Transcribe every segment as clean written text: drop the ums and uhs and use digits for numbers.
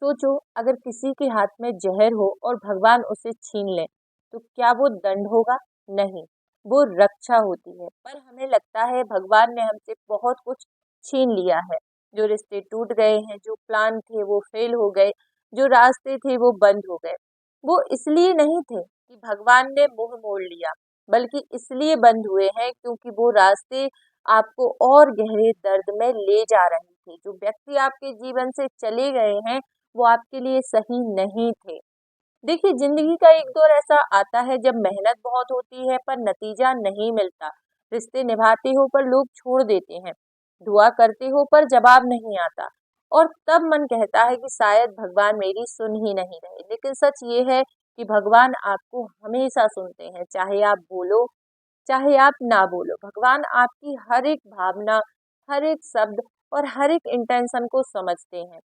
सोचो, अगर किसी के हाथ में जहर हो और भगवान उसे छीन लें, तो क्या वो दंड होगा? नहीं, वो रक्षा होती है। पर हमें लगता है भगवान ने हमसे बहुत कुछ छीन लिया है। जो रिश्ते टूट गए हैं, जो प्लान थे वो फेल हो गए, जो रास्ते थे वो बंद हो गए। वो इसलिए नहीं थे कि भगवान ने मुंह मोड़ लिया, बल्कि इसलिए बंद हुए हैं क्योंकि वो रास्ते आपको और गहरे दर्द में ले जा रहे थे। जो व्यक्ति आपके जीवन से चले गए हैं, वो आपके लिए सही नहीं थे। देखिए, जिंदगी का एक दौर ऐसा आता है जब मेहनत बहुत होती है पर नतीजा नहीं मिलता। रिश्ते निभाते हो पर लोग छोड़ देते हैं। दुआ करते हो पर जवाब नहीं आता। और तब मन कहता है कि शायद भगवान मेरी सुन ही नहीं रहे। लेकिन सच ये है कि भगवान आपको हमेशा सुनते हैं, चाहे आप बोलो चाहे आप ना बोलो। भगवान आपकी हर एक भावना, हर एक शब्द और हर एक इंटेंशन को समझते हैं।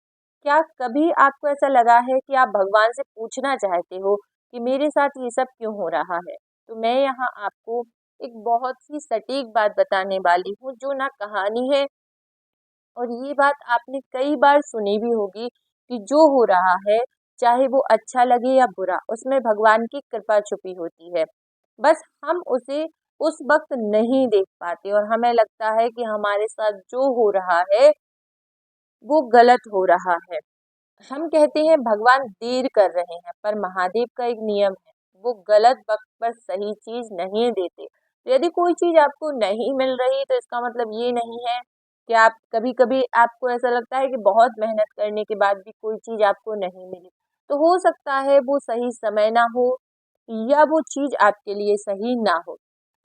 क्या कभी आपको ऐसा लगा है कि आप भगवान से पूछना चाहते हो कि मेरे साथ ये सब क्यों हो रहा है? तो मैं यहाँ आपको एक बहुत ही सटीक बात बताने वाली हूँ, जो ना कहानी है, और ये बात आपने कई बार सुनी भी होगी कि जो हो रहा है, चाहे वो अच्छा लगे या बुरा, उसमें भगवान की कृपा छुपी होती है। बस हम उसे उस वक्त नहीं देख पाते और हमें लगता है कि हमारे साथ जो हो रहा है वो गलत हो रहा है। हम कहते हैं भगवान देर कर रहे हैं, पर महादेव का एक नियम है, वो गलत वक्त पर सही चीज नहीं देते। तो यदि कोई चीज आपको नहीं मिल रही, तो इसका मतलब ये नहीं है कि आप कभी कभी आपको ऐसा लगता है कि बहुत मेहनत करने के बाद भी कोई चीज आपको नहीं मिली, तो हो सकता है वो सही समय ना हो, या वो चीज आपके लिए सही ना हो।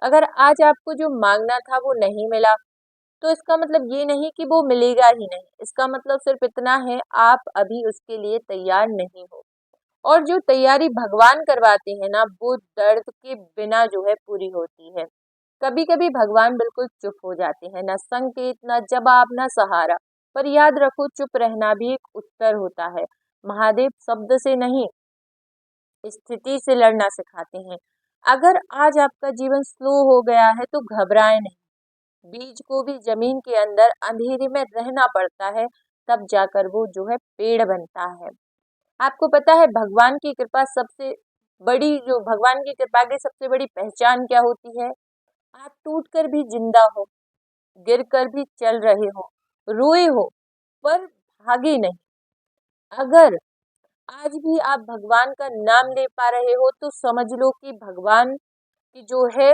अगर आज आपको जो मांगना था वो नहीं मिला, तो इसका मतलब ये नहीं कि वो मिलेगा ही नहीं। इसका मतलब सिर्फ इतना है, आप अभी उसके लिए तैयार नहीं हो। और जो तैयारी भगवान करवाते हैं ना, वो दर्द के बिना जो है पूरी होती है। कभी कभी भगवान बिल्कुल चुप हो जाते हैं, ना संकेत, ना जवाब, ना सहारा। पर याद रखो, चुप रहना भी एक उत्तर होता है। महादेव शब्द से नहीं, स्थिति से लड़ना सिखाते हैं। अगर आज आपका जीवन स्लो हो गया है, तो घबराएं नहीं। बीज को भी जमीन के अंदर अंधेरे में रहना पड़ता है, तब जाकर वो जो है पेड़ बनता है। आपको पता है भगवान की कृपा की सबसे बड़ी पहचान क्या होती है? आप टूट कर भी जिंदा हो, गिर कर भी चल रहे हो, रोए हो, पर भागे नहीं। अगर आज भी आप भगवान का नाम ले पा रहे हो, तो समझ लो कि भगवान की जो है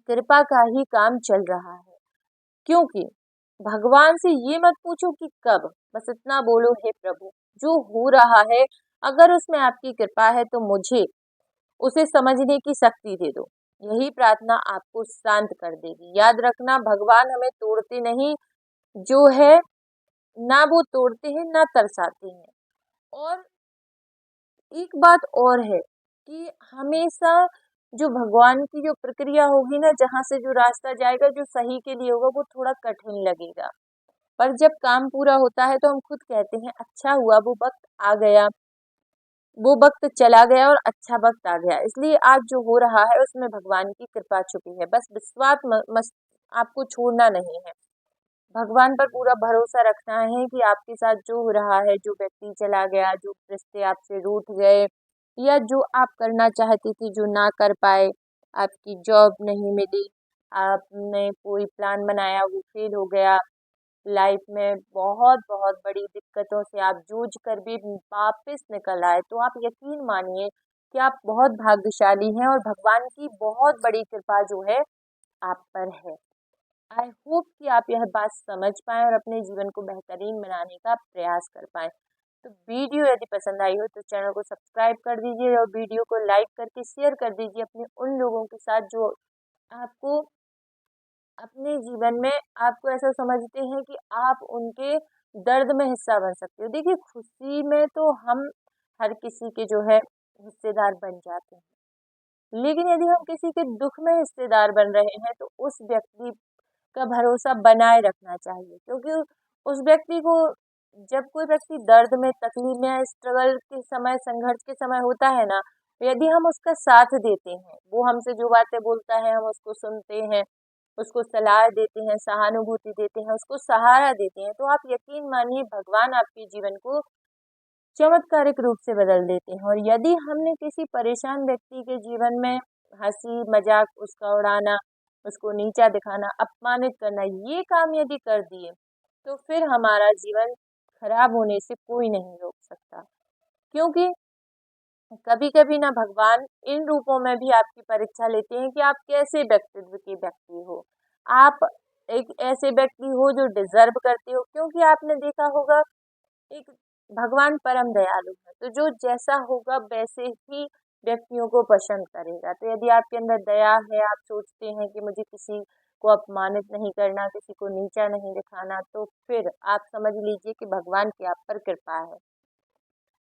कृपा का ही काम चल रहा है। क्योंकि भगवान से ये मत पूछो कि कब, बस इतना बोलो, हे प्रभु, जो हो रहा है, अगर उसमें आपकी कृपा है तो मुझे उसे समझने की शक्ति दे दो। यही प्रार्थना आपको शांत कर देगी। याद रखना, भगवान हमें तोड़ते नहीं, जो है ना वो तोड़ते हैं ना तरसाते हैं। और एक बात और है कि हमेशा जो भगवान की जो प्रक्रिया होगी ना, जहाँ से जो रास्ता जाएगा, जो सही के लिए होगा, वो थोड़ा कठिन लगेगा। पर जब काम पूरा होता है, तो हम खुद कहते हैं अच्छा हुआ, वो वक्त आ गया, वो वक्त चला गया और अच्छा वक्त आ गया। इसलिए आज जो हो रहा है, उसमें भगवान की कृपा छुपी है। बस विश्वास मस्त आपको छोड़ना नहीं है। भगवान पर पूरा भरोसा रखना है कि आपके साथ जो हो रहा है, जो व्यक्ति चला गया, जो रिश्ते आपसे रूठ गए, या जो आप करना चाहती थी जो ना कर पाए, आपकी जॉब नहीं मिली, आपने कोई प्लान बनाया वो फेल हो गया, लाइफ में बहुत बहुत बड़ी दिक्कतों से आप जूझ कर भी वापस निकल आए, तो आप यकीन मानिए कि आप बहुत भाग्यशाली हैं और भगवान की बहुत बड़ी कृपा जो है आप पर है। आई होप कि आप यह बात समझ पाएँ और अपने जीवन को बेहतरीन बनाने का प्रयास कर पाएँ। तो वीडियो यदि पसंद आई हो तो चैनल को सब्सक्राइब कर दीजिए और वीडियो को लाइक करके शेयर कर दीजिए अपने उन लोगों के साथ जो आपको अपने जीवन में आपको ऐसा समझते हैं कि आप उनके दर्द में हिस्सा बन सकते हो। देखिए, खुशी में तो हम हर किसी के जो है हिस्सेदार बन जाते हैं। लेकिन यदि हम किसी के दुख में हिस्सेदार बन रहे हैं, तो उस व्यक्ति का भरोसा बनाए रखना चाहिए। क्योंकि उस व्यक्ति को, जब कोई व्यक्ति दर्द में, तकलीफ में, स्ट्रगल के समय, संघर्ष के समय होता है ना, तो यदि हम उसका साथ देते हैं, वो हमसे जो बातें बोलता है हम उसको सुनते हैं, उसको सलाह देते हैं, सहानुभूति देते हैं, उसको सहारा देते हैं, तो आप यकीन मानिए भगवान आपके जीवन को चमत्कारिक रूप से बदल देते हैं। और यदि हमने किसी परेशान व्यक्ति के जीवन में हंसी मजाक उसका उड़ाना, उसको नीचा दिखाना, अपमानित करना, ये काम यदि कर दिए तो फिर हमारा जीवन खराब होने से कोई नहीं रोक सकता। क्योंकि कभी कभी ना भगवान इन रूपों में भी आपकी परीक्षा लेते हैं कि आप कैसे व्यक्तित्व के व्यक्ति हो। आप एक ऐसे व्यक्ति हो जो डिजर्व करते हो, क्योंकि आपने देखा होगा एक भगवान परम दयालु है, तो जो जैसा होगा वैसे ही व्यक्तियों को पसंद करेगा। तो यदि आपके अंदर दया है, आप सोचते हैं कि मुझे किसी को अपमानित नहीं करना, किसी को नीचा नहीं दिखाना, तो फिर आप समझ लीजिए कि भगवान की आप पर कृपा है।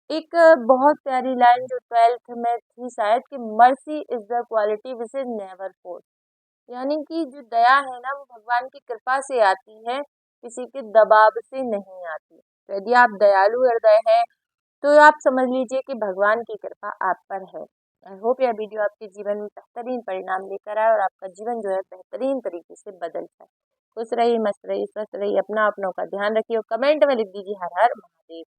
एक बहुत प्यारी लाइन जो 12th में थी शायद, कि mercy is the quality which is never force. यानी कि जो दया है ना, वो भगवान की कृपा से आती है, किसी के दबाव से नहीं आती। तो यदि आप दयालु हृदय है तो आप समझ लीजिए कि भगवान की कृपा आप पर है। आई होप यह वीडियो आपके जीवन में बेहतरीन परिणाम लेकर आए और आपका जीवन जो है बेहतरीन तरीके से बदल जाए। खुश रहिए, मस्त रहिए, स्वस्थ रहिए, अपना अपनों का ध्यान रखिए और कमेंट में लिख दीजिए हर हर महादेव।